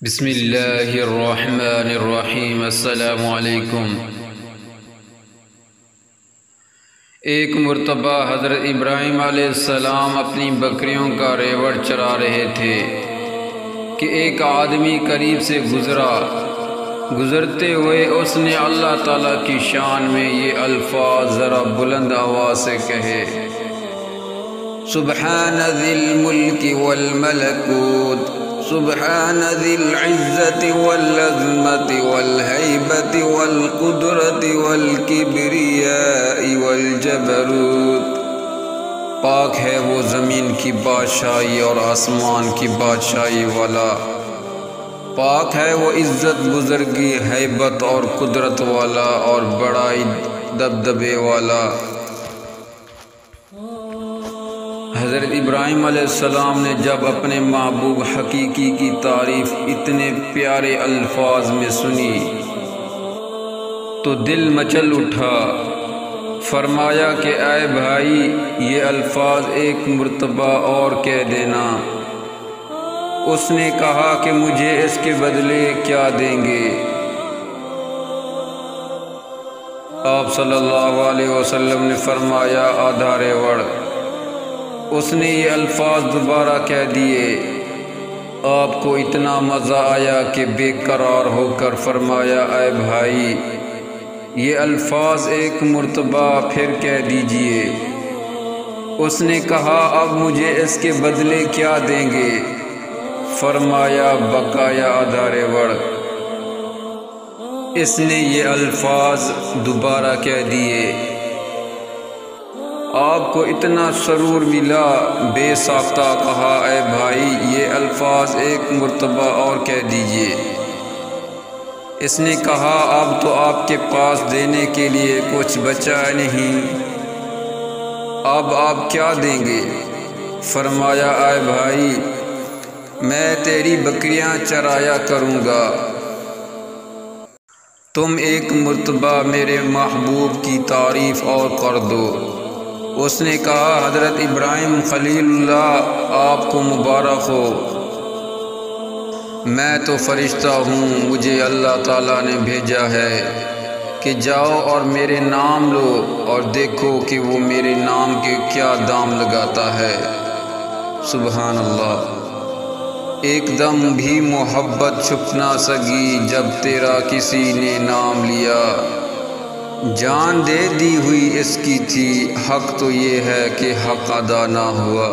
بسم اللہ الرحمن الرحیم۔ السلام علیکم۔ ایک مرتبہ حضرت ابراہیم علیہ السلام اپنی بکریوں کا ریوڑ چرا رہے تھے کہ ایک آدمی قریب سے گزرتے ہوئے اس نے اللہ تعالیٰ کی شان میں یہ الفاظ ذرا بلند آواز سے کہے: سبحان ذی الملک والملکوت، سبحان ذی العزت والعظمت والہیبت والقدرت والکبریاء والجبروت۔ پاک ہے وہ زمین کی بادشاہی اور آسمان کی بادشاہی والا، پاک ہے وہ عزت بزرگی، ہیبت اور قدرت والا اور بڑائی دبدبے والا۔ حضرت ابراہیم علیہ السلام نے جب اپنے محبوب حقیقی کی تعریف اتنے پیارے الفاظ میں سنی تو دل مچل اٹھا۔ فرمایا کہ اے بھائی، یہ الفاظ ایک مرتبہ اور کہہ دینا۔ اس نے کہا کہ مجھے اس کے بدلے کیا دیں گے؟ آپ صلی اللہ علیہ وسلم نے فرمایا آدھا ریوڑ۔ اس نے یہ الفاظ دوبارہ کہہ دیے۔ آپ کو اتنا مزہ آیا کہ بے قرار ہو کر فرمایا اے بھائی، یہ الفاظ ایک مرتبہ پھر کہہ دیجئے۔ اس نے کہا اب مجھے اس کے بدلے کیا دیں گے؟ فرمایا بقایا آدھا ریوڑ۔ اس نے یہ الفاظ دوبارہ کہہ دیے۔ آپ کو اتنا سرور ملا، بے ساختہ کہا اے بھائی، یہ الفاظ ایک مرتبہ اور کہہ دیجئے۔ اس نے کہا اب تو آپ کے پاس دینے کے لیے کچھ بچا نہیں، اب آپ کیا دیں گے؟ فرمایا اے بھائی، میں تیری بکریاں چرایا کروں گا، تم ایک مرتبہ میرے محبوب کی تعریف اور کر دو۔ اس نے کہا حضرت ابراہیم خلیل اللہ، آپ کو مبارک ہو، میں تو فرشتہ ہوں، مجھے اللہ تعالیٰ نے بھیجا ہے کہ جاؤ اور میرے نام لو اور دیکھو کہ وہ میرے نام کے کیا دام لگاتا ہے۔ سبحان اللہ۔ ایک دم بھی محبت چھپ نہ سکی جب تیرا کسی نے نام لیا، جان دے دی ہوئی اس کی تھی، حق تو یہ ہے کہ حق ادا نہ ہوا۔